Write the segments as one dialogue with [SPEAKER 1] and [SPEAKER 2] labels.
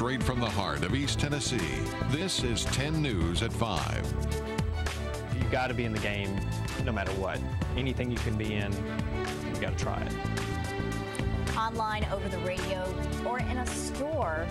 [SPEAKER 1] straight from the heart of East Tennessee. This is 10 News at 5.
[SPEAKER 2] You've got to be in the game no matter what. Anything you can be in, you've got to try it.
[SPEAKER 3] Online, over the radio, or in a store,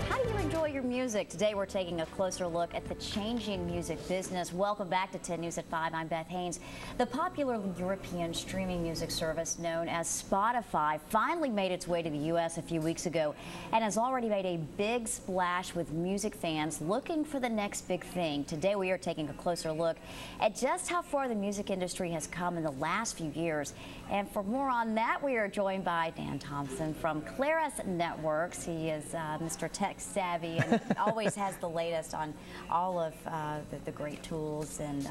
[SPEAKER 3] how do you enjoy your music? Today we're taking a closer look at the changing music business. Welcome back to 10 News at 5. I'm Beth Haynes. The popular European streaming music service known as Spotify finally made its way to the U.S. a few weeks ago and has already made a big splash with music fans looking for the next big thing. Today we are taking a closer look at just how far the music industry has come in the last few years. And for more on that, we are joined by Dan Thompson from Claris Networks. He is Mr. Tech Savvy and always has the latest on all of the great tools and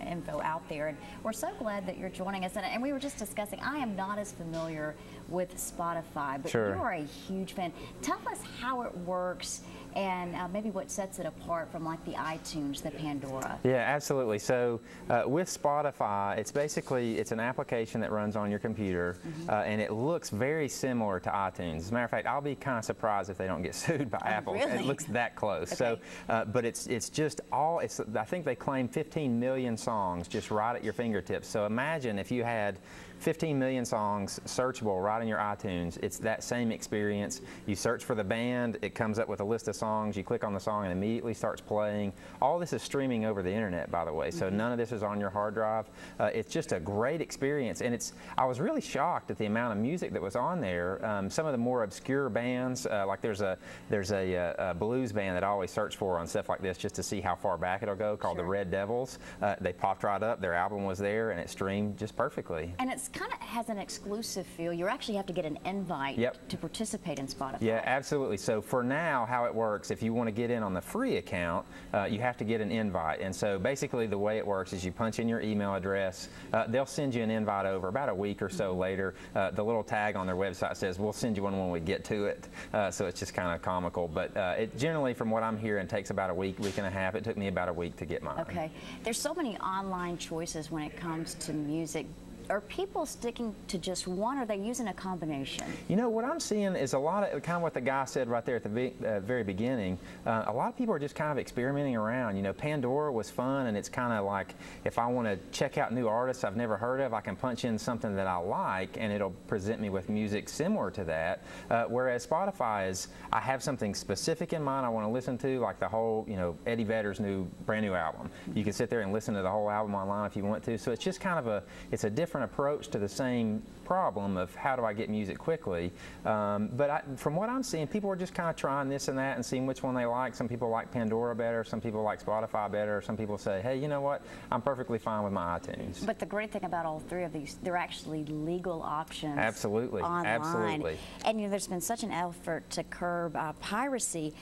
[SPEAKER 3] info out there. And we're so glad that you're joining us. And we were just discussing, I am not as familiar with Spotify, but
[SPEAKER 2] Sure.
[SPEAKER 3] You are a huge fan. Tell us how it works and maybe what sets it apart from like the iTunes, the Pandora.
[SPEAKER 2] Yeah, absolutely. So with Spotify, it's an application that runs on your computer, and it looks very similar to iTunes. As a matter of fact, I'll be kind of surprised if they don't get sued by Apple.
[SPEAKER 3] Really?
[SPEAKER 2] It looks that close.
[SPEAKER 3] Okay.
[SPEAKER 2] So, but it's just all. I think they claim 15 million songs just right at your fingertips. So imagine if you had 15 million songs searchable right in your iTunes. It's that same experience. You search for the band, it comes up with a list of songs, you click on the song and immediately starts playing. All this is streaming over the internet, by the way, so none of this is on your hard drive. It's just a great experience, and I was really shocked at the amount of music that was on there. Some of the more obscure bands, like there's a blues band that I always search for on stuff like this just to see how far back it'll go, called the Red Devils. They popped right up, their album was there, and it streamed just perfectly.
[SPEAKER 3] And it's kind of has an exclusive feel. You actually have to get an invite to participate in Spotify.
[SPEAKER 2] Yeah, absolutely. So for now, how it works, if you want to get in on the free account, you have to get an invite. And so basically the way it works is you punch in your email address. They'll send you an invite over about a week or so later. The little tag on their website says, we'll send you one when we get to it. So it's just kind of comical. But it generally, from what I'm hearing, takes about a week, week and a half. It took me about a week to get mine.
[SPEAKER 3] Okay. There's so many online choices when it comes to music. Are people sticking to just one, or are they using a combination?
[SPEAKER 2] You know, what I'm seeing is a lot of, kind of what the guy said right there at the very beginning, a lot of people are just kind of experimenting around. You know, Pandora was fun, and it's kind of like, if I want to check out new artists I've never heard of, I can punch in something that I like, and it'll present me with music similar to that. Whereas Spotify is, I have something specific in mind I want to listen to, like the whole, you know, Eddie Vedder's brand new album. You can sit there and listen to the whole album online if you want to. So it's just kind of it's a different approach to the same problem of how do I get music quickly. But from what I'm seeing, people are just kind of trying this and that and seeing which one they like. Some people like Pandora better, some people like Spotify better, some people say, hey, you know what, I'm perfectly fine with my iTunes.
[SPEAKER 3] But the great thing about all three of these, they're actually legal options.
[SPEAKER 2] Absolutely,
[SPEAKER 3] online.
[SPEAKER 2] absolutely.
[SPEAKER 3] And you know, there's been such an effort to curb piracy.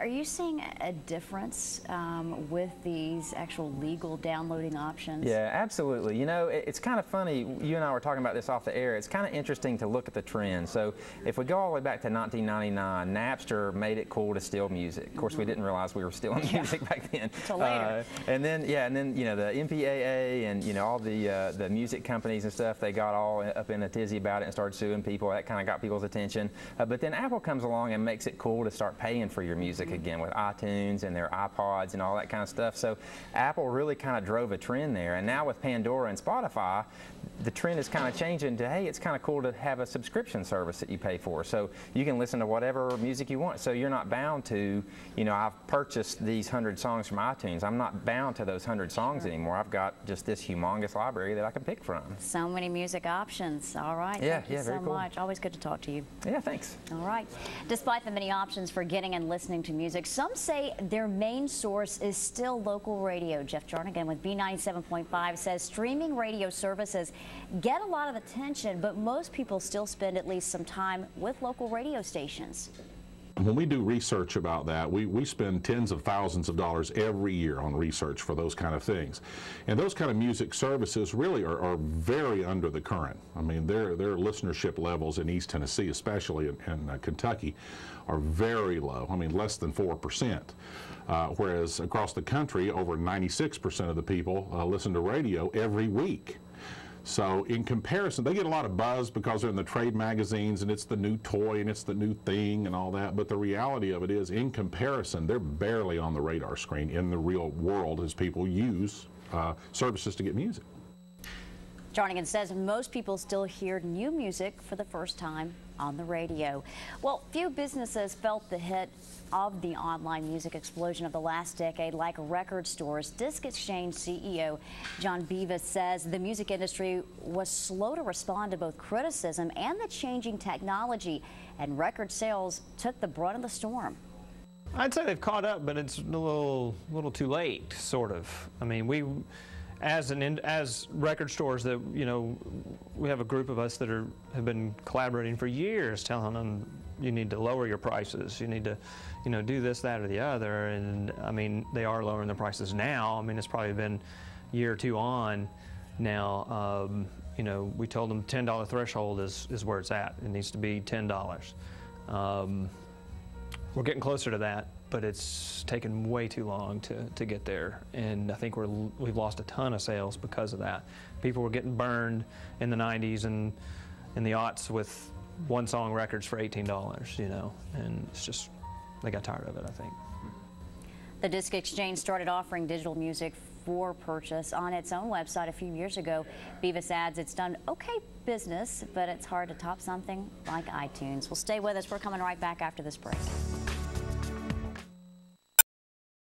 [SPEAKER 3] Are you seeing a difference with these actual legal downloading options?
[SPEAKER 2] Yeah, absolutely. You know, it's kind of funny. You and I were talking about this off the air. It's kind of interesting to look at the trend. So if we go all the way back to 1999, Napster made it cool to steal music. Of course, we didn't realize we were stealing music back then.
[SPEAKER 3] Until later.
[SPEAKER 2] And then you know, the MPAA and you know all the music companies and stuff, they got all up in a tizzy about it and started suing people. That kind of got people's attention. But then Apple comes along and makes it cool to start paying for your music again with iTunes and their iPods and all that kind of stuff. So Apple really kind of drove a trend there. And now with Pandora and Spotify, the trend is kind of changing to, hey, it's kind of cool to have a subscription service that you pay for. So you can listen to whatever music you want. So you're not bound to, you know, I've purchased these 100 songs from iTunes. I'm not bound to those 100 songs anymore. I've got just this humongous library that I can pick from.
[SPEAKER 3] So many music options. All right.
[SPEAKER 2] Yeah,
[SPEAKER 3] Thank you so much. Always good to talk to you.
[SPEAKER 2] Yeah, thanks.
[SPEAKER 3] All right. Despite the many options for getting and listening to music, some say their main source is still local radio. Jeff Jarnigan with B97.5 says streaming radio services get a lot of attention, but most people still spend at least some time with local radio stations.
[SPEAKER 4] When we do research about that, we spend tens of thousands of dollars every year on research for those kind of things. And those kind of music services really are very under the current. I mean, their listenership levels in East Tennessee, especially in Kentucky, are very low. I mean, less than 4%. Whereas across the country, over 96% of the people listen to radio every week. So in comparison, they get a lot of buzz because they're in the trade magazines and it's the new toy and it's the new thing and all that, but the reality of it is, in comparison, they're barely on the radar screen in the real world as people use services to get music.
[SPEAKER 3] Jarnigan says most people still hear new music for the first time on the radio. Well, few businesses felt the hit of the online music explosion of the last decade like record stores. Disc Exchange CEO John Beavis says the music industry was slow to respond to both criticism and the changing technology, and record sales took the brunt of the storm.
[SPEAKER 5] I'd say they've caught up, but it's a little too late, sort of. I mean, as record stores, that we have a group of us that have been collaborating for years, telling them you need to lower your prices, you need to do this, that, or the other. And I mean, they are lowering the prices now. I mean, it's probably been a year or two on now. We told them $10 threshold is where it's at. It needs to be $10. We're getting closer to that, but it's taken way too long to get there, and I think we've lost a ton of sales because of that. People were getting burned in the 90s and in the aughts with one-song records for $18, and it's just, they got tired of it, I think.
[SPEAKER 3] The Disc Exchange started offering digital music for purchase on its own website a few years ago. Beavis adds it's done okay business, but it's hard to top something like iTunes. Well, stay with us. We're coming right back after this break.